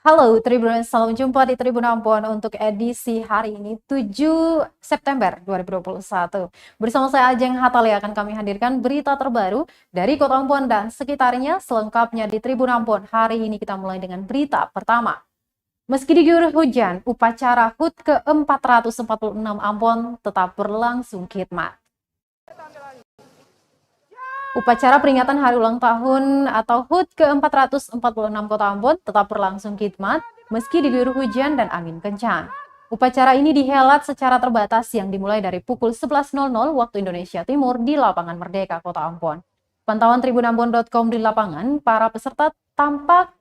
Halo Tribuners, salam jumpa di Tribun Ambon untuk edisi hari ini 7 September 2021. Bersama saya Ajeng Hatali akan kami hadirkan berita terbaru dari Kota Ambon dan sekitarnya selengkapnya di Tribun Ambon. Hari ini kita mulai dengan berita pertama. Meski diguyur hujan, upacara HUT ke-446 Ambon tetap berlangsung khidmat. Upacara peringatan hari ulang tahun atau HUT ke-446 Kota Ambon tetap berlangsung khidmat meski diguyur hujan dan angin kencang. Upacara ini dihelat secara terbatas yang dimulai dari pukul 11.00 waktu Indonesia Timur di Lapangan Merdeka Kota Ambon. Pantauan tribunambon.com di lapangan, para peserta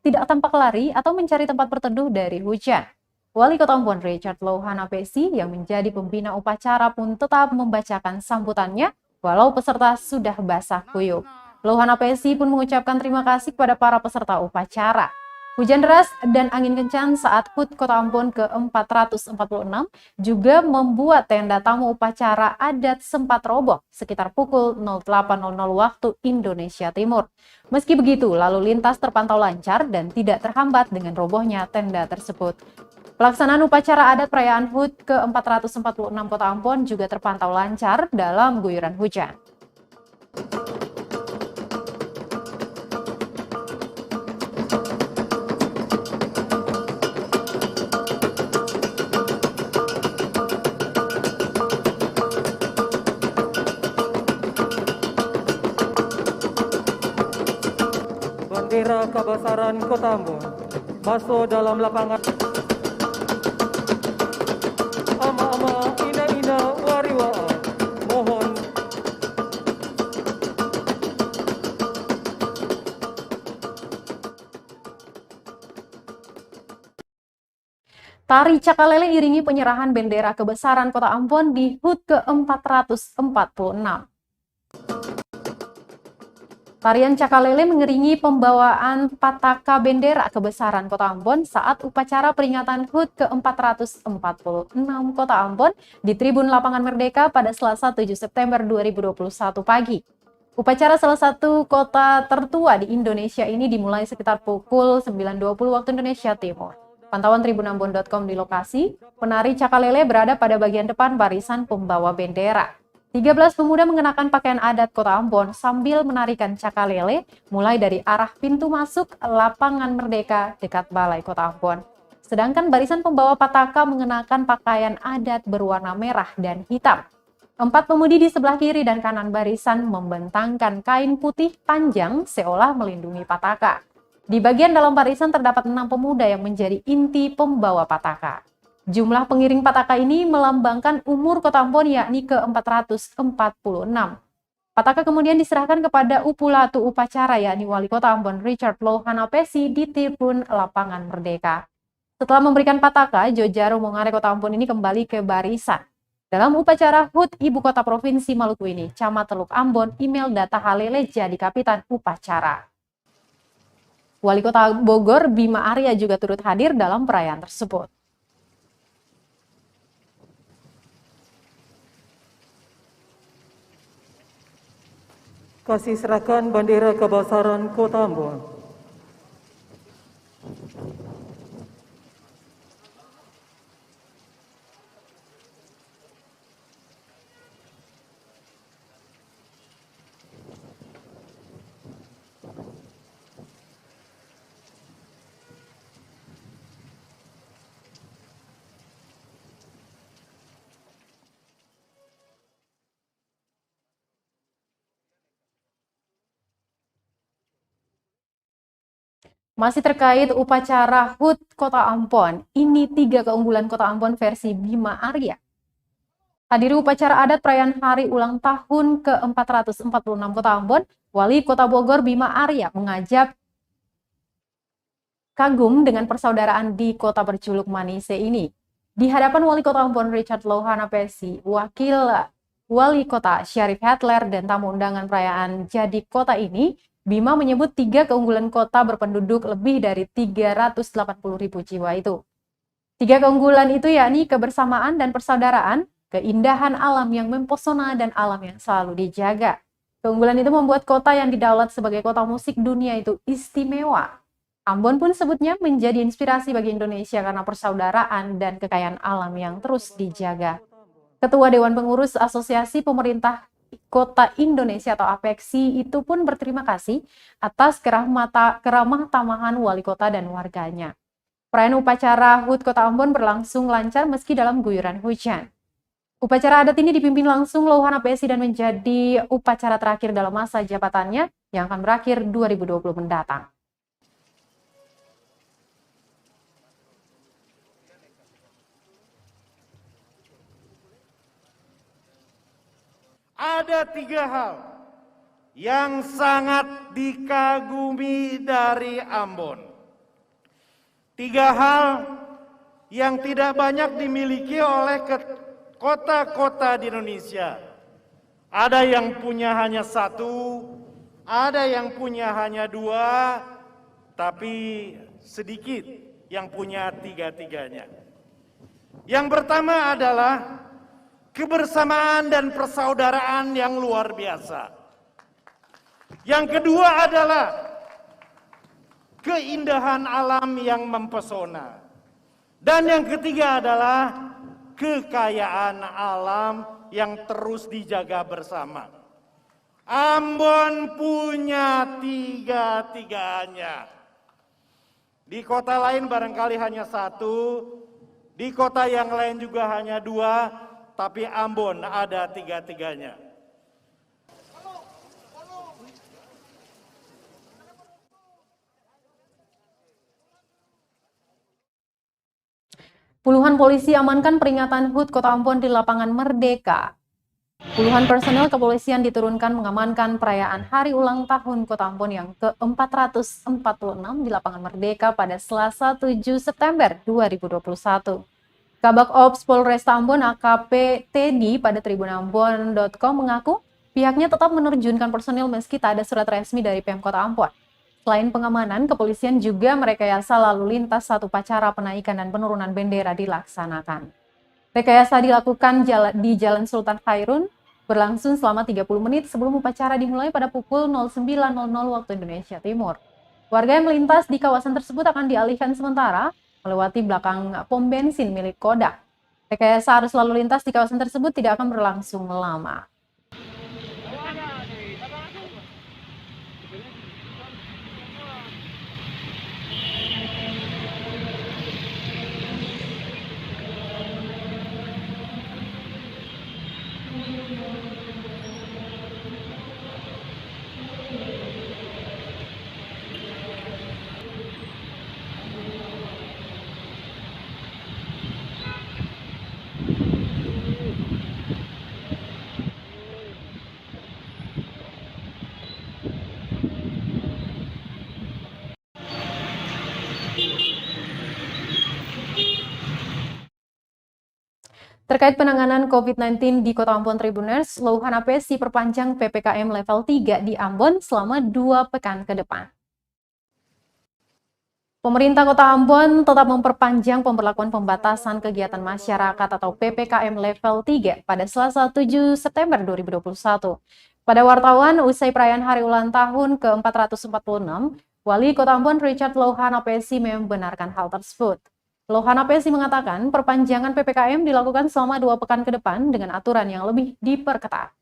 tidak tampak lari atau mencari tempat berteduh dari hujan. Wali Kota Ambon Richard Lohana Pesi yang menjadi pembina upacara pun tetap membacakan sambutannya walau peserta sudah basah kuyup. Lohana Pesi pun mengucapkan terima kasih kepada para peserta upacara. Hujan deras dan angin kencang saat HUT Kota Ambon ke-446 juga membuat tenda tamu upacara adat sempat roboh sekitar pukul 08.00 waktu Indonesia Timur. Meski begitu, lalu lintas terpantau lancar dan tidak terhambat dengan robohnya tenda tersebut. Pelaksanaan upacara adat perayaan HUT ke-446 Kota Ambon juga terpantau lancar dalam guyuran hujan. Bendera Kebesaran Kota Ambon masuk dalam lapangan. Ama-ama, ina-ina, wariwa, mohon. Tari Cakalele iringi penyerahan bendera kebesaran Kota Ambon di HUT ke-446. Tarian Cakalele mengiringi pembawaan pataka bendera kebesaran Kota Ambon saat upacara peringatan HUT ke-446 Kota Ambon di Tribun Lapangan Merdeka pada Selasa 7 September 2021 pagi. Upacara salah satu kota tertua di Indonesia ini dimulai sekitar pukul 9.20 waktu Indonesia Timur. Pantauan tribunambon.com di lokasi, penari Cakalele berada pada bagian depan barisan pembawa bendera. 13 pemuda mengenakan pakaian adat Kota Ambon sambil menarikan cakalele mulai dari arah pintu masuk Lapangan Merdeka dekat Balai Kota Ambon. Sedangkan barisan pembawa pataka mengenakan pakaian adat berwarna merah dan hitam. 4 pemudi di sebelah kiri dan kanan barisan membentangkan kain putih panjang seolah melindungi pataka. Di bagian dalam barisan terdapat 6 pemuda yang menjadi inti pembawa pataka. Jumlah pengiring pataka ini melambangkan umur Kota Ambon yakni ke-446. Pataka kemudian diserahkan kepada upulatu upacara yakni Wali Kota Ambon Richard Lohana Pesi di Tribun Lapangan Merdeka. Setelah memberikan pataka, Jojaro Mongare Kota Ambon ini kembali ke barisan. Dalam upacara HUT Ibu Kota Provinsi Maluku ini, Camat Teluk Ambon Imelda Tahalele jadi kapitan upacara. Wali Kota Bogor Bima Arya juga turut hadir dalam perayaan tersebut. Kasih serahkan bendera kebesaran Kota Ambon. Masih terkait upacara HUT Kota Ambon, ini 3 keunggulan Kota Ambon versi Bima Arya. Hadiri upacara adat perayaan hari ulang tahun ke-446 Kota Ambon, Wali Kota Bogor Bima Arya mengajak kagum dengan persaudaraan di kota berjuluk Manise ini. Di hadapan Wali Kota Ambon Richard Lohana Pesi, Wakil Wali Kota Syarif Hetler dan tamu undangan perayaan jadi kota ini, Bima menyebut 3 keunggulan kota berpenduduk lebih dari 380.000 jiwa itu. 3 keunggulan itu yakni kebersamaan dan persaudaraan, keindahan alam yang mempesona dan alam yang selalu dijaga. Keunggulan itu membuat kota yang didaulat sebagai kota musik dunia itu istimewa. Ambon pun sebutnya menjadi inspirasi bagi Indonesia karena persaudaraan dan kekayaan alam yang terus dijaga. Ketua Dewan Pengurus Asosiasi Pemerintah Kota Indonesia atau APEKSI itu pun berterima kasih atas keramah tamahan wali kota dan warganya. Perayaan upacara HUT Kota Ambon berlangsung lancar meski dalam guyuran hujan. Upacara adat ini dipimpin langsung Louhan APSI dan menjadi upacara terakhir dalam masa jabatannya yang akan berakhir 2020 mendatang. Ada 3 hal yang sangat dikagumi dari Ambon. 3 hal yang tidak banyak dimiliki oleh kota-kota di Indonesia. Ada yang punya hanya 1, ada yang punya hanya 2, tapi sedikit yang punya 3-tiganya. Yang pertama adalah kebersamaan dan persaudaraan yang luar biasa. Yang kedua adalah keindahan alam yang mempesona. Dan yang ketiga adalah kekayaan alam yang terus dijaga bersama. Ambon punya 3-tiganya. Di kota lain barangkali hanya 1, di kota yang lain juga hanya 2, tapi Ambon ada 3-tiganya. Puluhan polisi amankan peringatan HUT Kota Ambon di lapangan Merdeka. Puluhan personel kepolisian diturunkan mengamankan perayaan Hari Ulang Tahun Kota Ambon yang ke-446 di lapangan Merdeka pada Selasa 7 September 2021. Kabak Ops Polresta Ambon AKP Teddy pada tribunambon.com mengaku pihaknya tetap menerjunkan personil meski tak ada surat resmi dari Pemkot Ambon. Selain pengamanan, kepolisian juga merekayasa lalu lintas saat upacara penaikan dan penurunan bendera dilaksanakan. Rekayasa dilakukan di Jalan Sultan Khairun berlangsung selama 30 menit sebelum upacara dimulai pada pukul 09.00 waktu Indonesia Timur. Warga yang melintas di kawasan tersebut akan dialihkan sementara melewati belakang pom bensin milik Kodak. Rekayasa arus lalu lintas di kawasan tersebut tidak akan berlangsung lama. Terkait penanganan COVID-19 di Kota Ambon Tribuners, Louhan APSI perpanjang PPKM level 3 di Ambon selama 2 pekan ke depan. Pemerintah Kota Ambon tetap memperpanjang pemberlakuan pembatasan kegiatan masyarakat atau PPKM level 3 pada Selasa 7 September 2021. Pada wartawan, usai perayaan Hari Ulang Tahun ke-446, Wali Kota Ambon Richard Louhan APSI membenarkan hal tersebut. Louhan APSI mengatakan perpanjangan PPKM dilakukan selama 2 pekan ke depan dengan aturan yang lebih diperketat.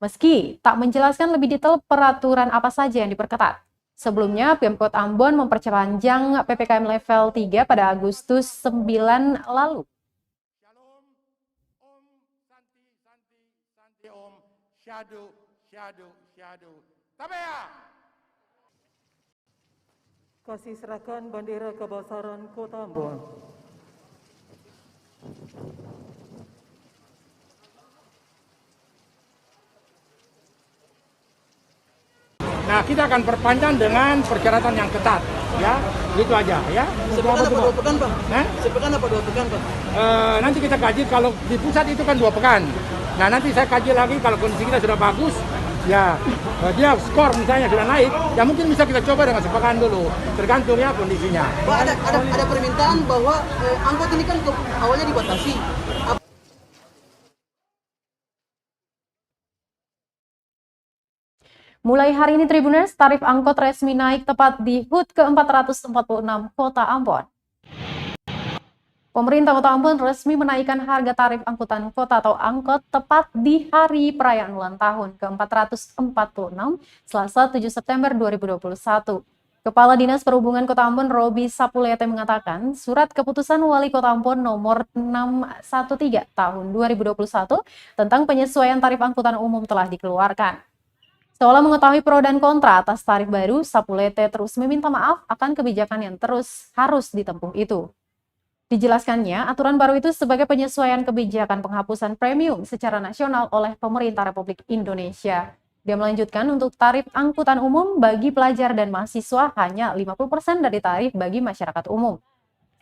Meski tak menjelaskan lebih detail peraturan apa saja yang diperketat. Sebelumnya, Pemkot Ambon memperpanjang PPKM level 3 pada Agustus 9 lalu. Shalom, Om, Santi, Om, Syadu. Tabea! Kasih serahkan bendera kebesaran Kota Ambon. Nah, kita akan perpanjang dengan persyaratan yang ketat, ya, gitu aja, ya. Sepekan apa 2 pekan, Pak? Hah? Sepekan apa 2 pekan, Pak? Nanti kita kaji, kalau di pusat itu kan 2 pekan. Nah, nanti saya kaji lagi kalau kondisi kita sudah bagus, ya, dia skor misalnya sudah naik, ya mungkin bisa kita coba dengan sepekan dulu, tergantung ya kondisinya. Pak, ada permintaan bahwa angkot ini kan awalnya dibatasi. Mulai hari ini Tribuners, tarif angkot resmi naik tepat di HUT ke-446 Kota Ambon. Pemerintah Kota Ambon resmi menaikkan harga tarif angkutan kota atau angkot tepat di hari perayaan ulang tahun ke-446 Selasa 7 September 2021. Kepala Dinas Perhubungan Kota Ambon Robi Sapulete mengatakan surat keputusan Wali Kota Ambon nomor 613 tahun 2021 tentang penyesuaian tarif angkutan umum telah dikeluarkan. Seolah mengetahui pro dan kontra atas tarif baru, Sapulete terus meminta maaf akan kebijakan yang terus harus ditempuh itu. Dijelaskannya, aturan baru itu sebagai penyesuaian kebijakan penghapusan premium secara nasional oleh pemerintah Republik Indonesia. Dia melanjutkan untuk tarif angkutan umum bagi pelajar dan mahasiswa hanya 50% dari tarif bagi masyarakat umum.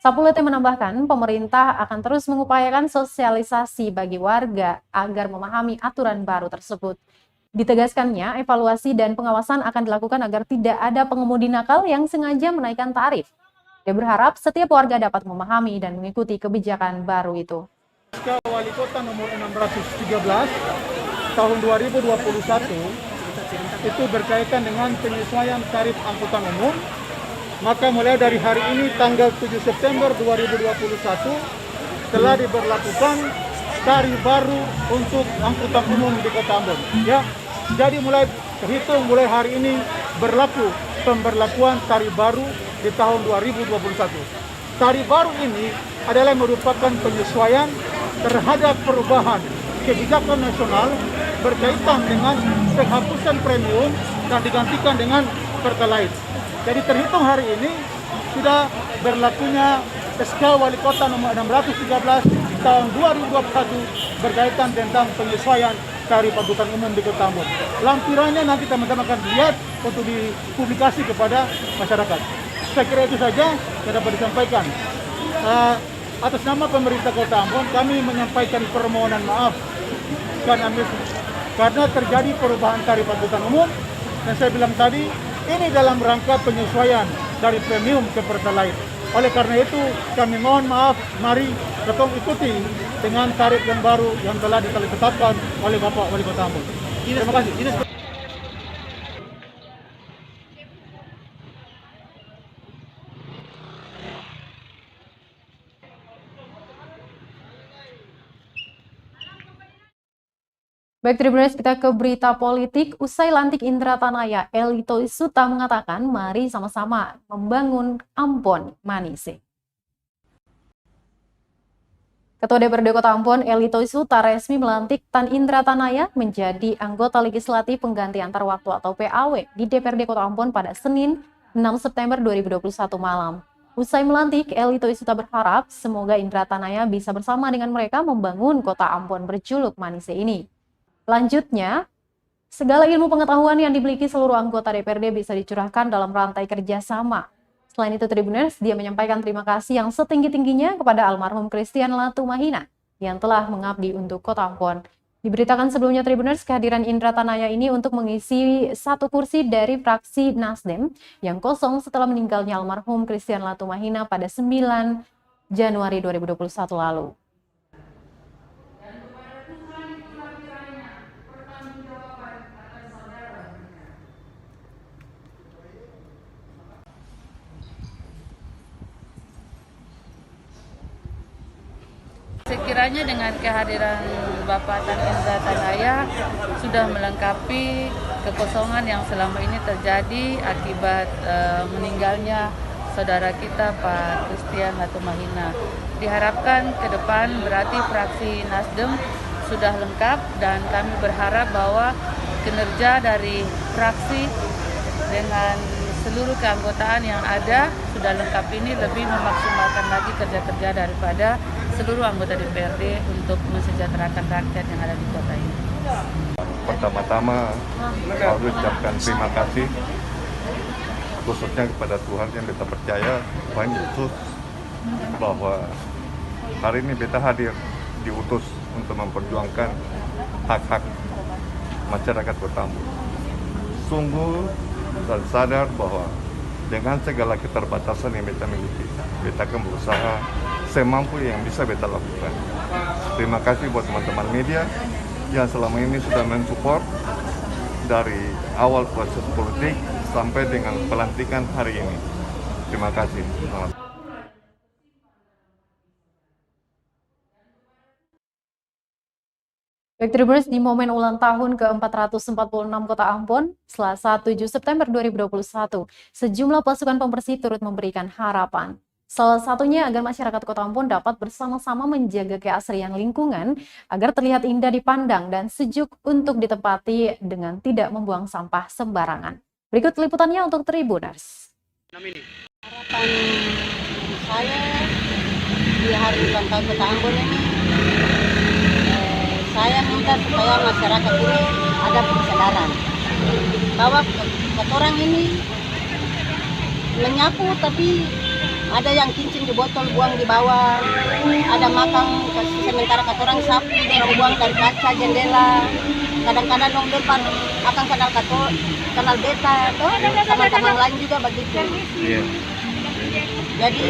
Sapulete menambahkan, pemerintah akan terus mengupayakan sosialisasi bagi warga agar memahami aturan baru tersebut. Ditegaskannya, evaluasi dan pengawasan akan dilakukan agar tidak ada pengemudi nakal yang sengaja menaikkan tarif. Dia berharap setiap warga dapat memahami dan mengikuti kebijakan baru itu. Wali Kota nomor 613 tahun 2021 itu berkaitan dengan penyesuaian tarif angkutan umum. Maka mulai dari hari ini tanggal 7 September 2021 telah diberlakukan tarif baru untuk angkutan umum di Kota Ambon. Ya, jadi terhitung mulai hari ini berlaku pemberlakuan tarif baru di tahun 2021. Tarif baru ini adalah merupakan penyesuaian terhadap perubahan kebijakan nasional berkaitan dengan penghapusan premium dan digantikan dengan Pertalite. Jadi terhitung hari ini sudah berlakunya SK Wali Kota nomor 613 tahun 2021 berkaitan tentang penyesuaian tarif angkutan umum di Kota Ambon. Lampirannya nanti teman-teman akan lihat untuk dipublikasi kepada masyarakat. Saya kira itu saja yang dapat disampaikan. Atas nama pemerintah Kota Ambon, kami menyampaikan permohonan maaf karena terjadi perubahan tarif angkutan umum. Dan saya bilang tadi, ini dalam rangka penyesuaian dari premium ke Pertalite. Oleh karena itu, kami mohon maaf, mari kita ikuti dengan tarif yang baru yang telah ditetapkan oleh Bapak Wali Kota Ambon. Terima kasih. Baik Tribuners, kita ke berita politik. Usai lantik Indra Tanaya, Elito Isuta mengatakan mari sama-sama membangun Ambon Manise. Ketua DPRD Kota Ambon, Elito Isuta resmi melantik Tan Indra Tanaya menjadi anggota legislatif pengganti antar waktu atau PAW di DPRD Kota Ambon pada Senin 6 September 2021 malam. Usai melantik, Elito Isuta berharap semoga Indra Tanaya bisa bersama dengan mereka membangun Kota Ambon berjuluk Manise ini. Lanjutnya, segala ilmu pengetahuan yang dimiliki seluruh anggota DPRD bisa dicurahkan dalam rantai kerjasama. Selain itu, Tribuners, dia menyampaikan terima kasih yang setinggi-tingginya kepada almarhum Christian Latumahina yang telah mengabdi untuk Kota Ambon. Diberitakan sebelumnya, Tribuners, kehadiran Indra Tanaya ini untuk mengisi satu kursi dari fraksi Nasdem yang kosong setelah meninggalnya almarhum Christian Latumahina pada 9 Januari 2021 lalu. Sekiranya dengan kehadiran Bapak Tan Indra Tanaya sudah melengkapi kekosongan yang selama ini terjadi akibat meninggalnya saudara kita Pak Christian Latumahina. Diharapkan ke depan berarti fraksi Nasdem sudah lengkap dan kami berharap bahwa kinerja dari fraksi dengan seluruh keanggotaan yang ada sudah lengkap ini lebih memaksimalkan lagi kerja-kerja daripada seluruh anggota DPRD untuk mensejahterakan rakyat yang ada di kota ini. Pertama-tama, saya ucapkan terima kasih khususnya kepada Tuhan yang kita percaya, Tuhan Yesus, bahwa hari ini kita hadir diutus untuk memperjuangkan hak-hak masyarakat Kota Ambon. Sungguh dan sadar bahwa dengan segala keterbatasan yang kita miliki, kita akan berusaha semampu yang bisa kita lakukan. Terima kasih buat teman-teman media yang selama ini sudah mensupport dari awal proses politik sampai dengan pelantikan hari ini. Terima kasih. Selamat. Baik, Tribuners, di momen ulang tahun ke-446 Kota Ambon, Selasa 7 September 2021, sejumlah pasukan pembersih turut memberikan harapan. Salah satunya agar masyarakat Kota Ambon dapat bersama-sama menjaga keasrian lingkungan agar terlihat indah dipandang dan sejuk untuk ditempati dengan tidak membuang sampah sembarangan. Berikut liputannya untuk Tribuners. Harapan saya di hari ulang tahun Kota Ambon ini, saya minta supaya masyarakat ini ada kesadaran bahwa orang ini menyapu tapi ada yang kincing di botol buang di bawah, ada makan sementara orang sapu orang buang dari kaca jendela, kadang-kadang dong depan akan kanal beta atau teman-teman lain juga begitu. Jadi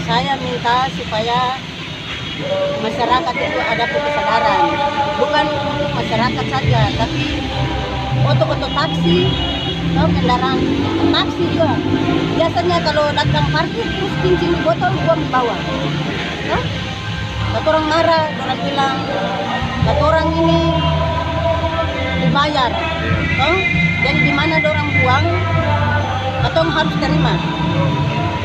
saya minta supaya masyarakat itu ada kesadaran, bukan untuk masyarakat saja, tapi untuk taksi, atau kendaraan taksi juga. Biasanya kalau datang parkir terus kincing di botol buang di bawah. Kata orang marah, orang bilang, kata orang ini dibayar. Jadi di mana orang buang, atau harus terima.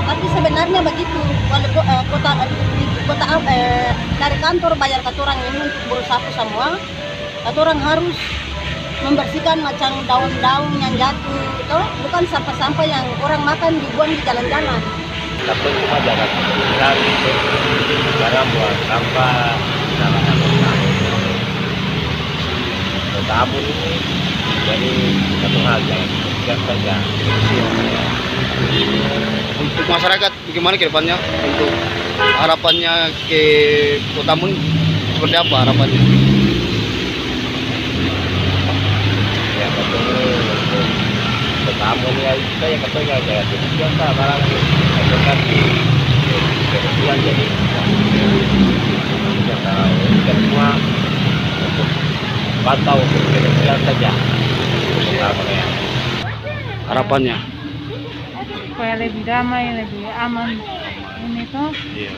Tapi sebenarnya begitu, kalau dari kantor bayar kata orang ini untuk berusaha semua, kata orang harus membersihkan macam daun-daun yang jatuh, bukan sampah-sampah yang orang makan dibuang di jalan-jalan. Tapi cuma jangan kepikiran itu, cara buat sampah dalam Kota Ambon ini, jadi satu hal jangan kepikiran saja. Untuk masyarakat bagaimana ke depannya, untuk harapannya ke Kota Ambon seperti apa harapannya? Ya betul, untuk Kota Ambon ya saya katanya jangan kepikiran tak barang kan kebetulan jadi kita tahu kita semua untuk pantau untuk kebetulan saja Harapannya Supaya lebih damai, lebih aman ini tuh. iya.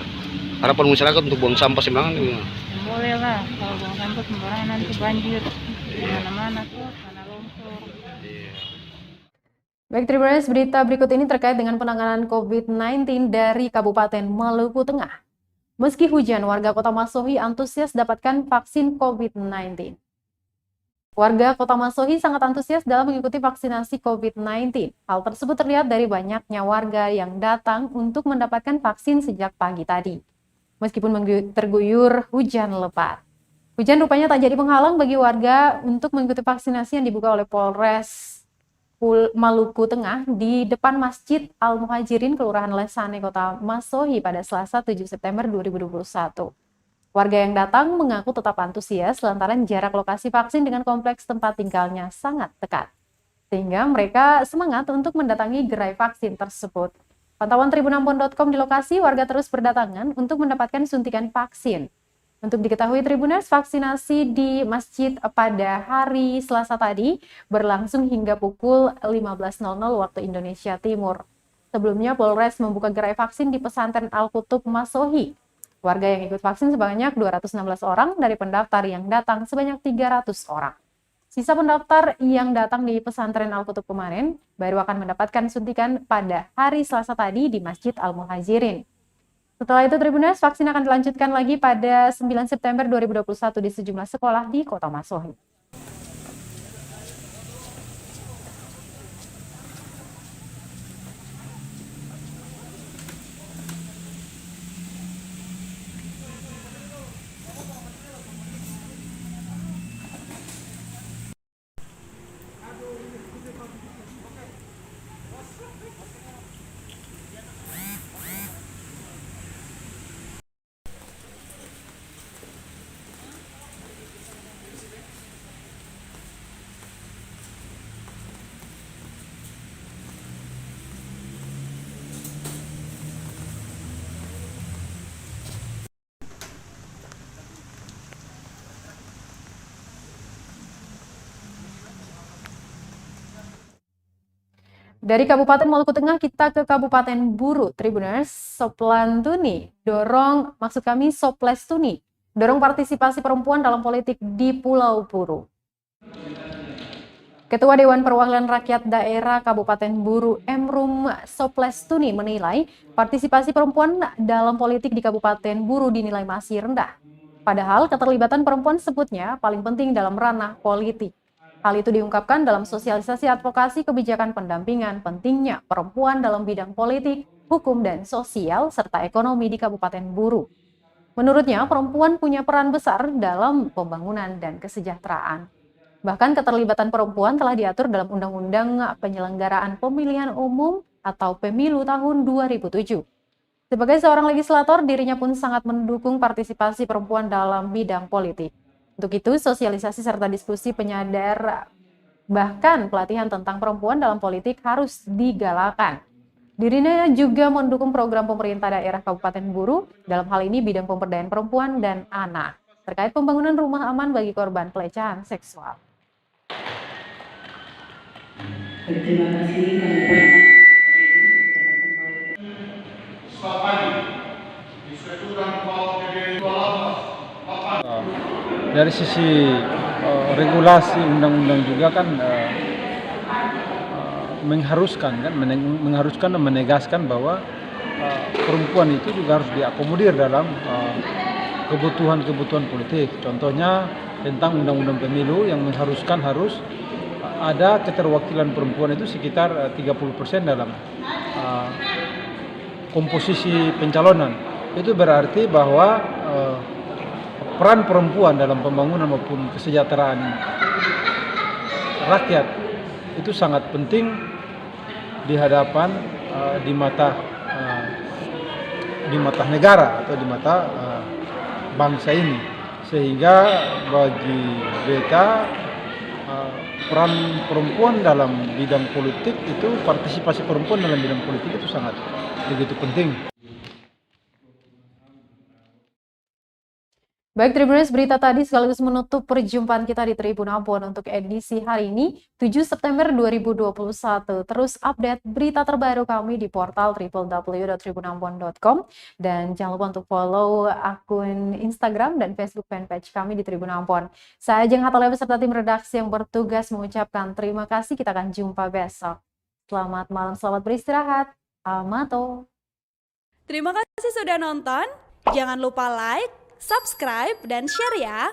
harapan masyarakat untuk buang sampah sembarangan gimana? Boleh lah, kalau buang sampah sembarangan nanti banjir di mana-mana tuh karena longsor. Baik, Tribuners, berita berikut ini terkait dengan penanganan COVID-19 dari Kabupaten Maluku Tengah. Meski hujan, warga Kota Masohi antusias dapatkan vaksin COVID-19. Warga Kota Masohi sangat antusias dalam mengikuti vaksinasi COVID-19. Hal tersebut terlihat dari banyaknya warga yang datang untuk mendapatkan vaksin sejak pagi tadi. Meskipun terguyur hujan lebat. Hujan rupanya tak jadi penghalang bagi warga untuk mengikuti vaksinasi yang dibuka oleh Polres Maluku Tengah di depan Masjid Al-Muhajirin, Kelurahan Lesane, Kota Masohi pada Selasa 7 September 2021. Warga yang datang mengaku tetap antusias lantaran jarak lokasi vaksin dengan kompleks tempat tinggalnya sangat dekat. Sehingga mereka semangat untuk mendatangi gerai vaksin tersebut. Pantauan tribunambon.com di lokasi, warga terus berdatangan untuk mendapatkan suntikan vaksin. Untuk diketahui Tribuners, vaksinasi di masjid pada hari Selasa tadi berlangsung hingga pukul 15.00 waktu Indonesia Timur. Sebelumnya Polres membuka gerai vaksin di pesantren Al-Kutub Masohi. Warga yang ikut vaksin sebanyak 216 orang, dari pendaftar yang datang sebanyak 300 orang. Sisa pendaftar yang datang di pesantren Al-Kutub kemarin baru akan mendapatkan suntikan pada hari Selasa tadi di Masjid Al-Muhajirin. Setelah itu, Tribuners, vaksin akan dilanjutkan lagi pada 9 September 2021 di sejumlah sekolah di Kota Masohi. Dari Kabupaten Maluku Tengah kita ke Kabupaten Buru. Tribuners, Soplantuni dorong partisipasi perempuan dalam politik di Pulau Buru. Ketua Dewan Perwakilan Rakyat Daerah Kabupaten Buru Emrum Soplestuni menilai partisipasi perempuan dalam politik di Kabupaten Buru dinilai masih rendah. Padahal keterlibatan perempuan sebutnya paling penting dalam ranah politik. Hal itu diungkapkan dalam sosialisasi advokasi kebijakan pendampingan pentingnya perempuan dalam bidang politik, hukum, dan sosial, serta ekonomi di Kabupaten Buru. Menurutnya, perempuan punya peran besar dalam pembangunan dan kesejahteraan. Bahkan keterlibatan perempuan telah diatur dalam Undang-Undang Penyelenggaraan Pemilihan Umum atau Pemilu tahun 2007. Sebagai seorang legislator, dirinya pun sangat mendukung partisipasi perempuan dalam bidang politik. Untuk itu, sosialisasi serta diskusi penyadar bahkan pelatihan tentang perempuan dalam politik harus digalakan. Dirinya juga mendukung program pemerintah daerah Kabupaten Buru, dalam hal ini bidang pemberdayaan perempuan dan anak, terkait pembangunan rumah aman bagi korban pelecehan seksual. Terima kasih dari sisi regulasi undang-undang juga kan mengharuskan dan menegaskan bahwa perempuan itu juga harus diakomodir dalam kebutuhan politik. Contohnya tentang undang-undang pemilu yang mengharuskan harus ada keterwakilan perempuan itu sekitar 30% dalam komposisi pencalonan. Itu berarti bahwa peran perempuan dalam pembangunan maupun kesejahteraan rakyat itu sangat penting di hadapan di mata negara atau di mata bangsa ini, sehingga bagi beta peran perempuan dalam bidang politik itu, partisipasi perempuan dalam bidang politik itu sangat begitu penting. Baik, Tribuners, berita tadi sekaligus menutup perjumpaan kita di Tribun Ambon untuk edisi hari ini, 7 September 2021. Terus update berita terbaru kami di portal www.tribunambon.com, dan jangan lupa untuk follow akun Instagram dan Facebook fanpage kami di Tribun Ambon. Saya Jeng Hatale beserta tim redaksi yang bertugas mengucapkan terima kasih. Kita akan jumpa besok. Selamat malam, selamat beristirahat. Amato. Terima kasih sudah nonton. Jangan lupa like, subscribe, dan share ya.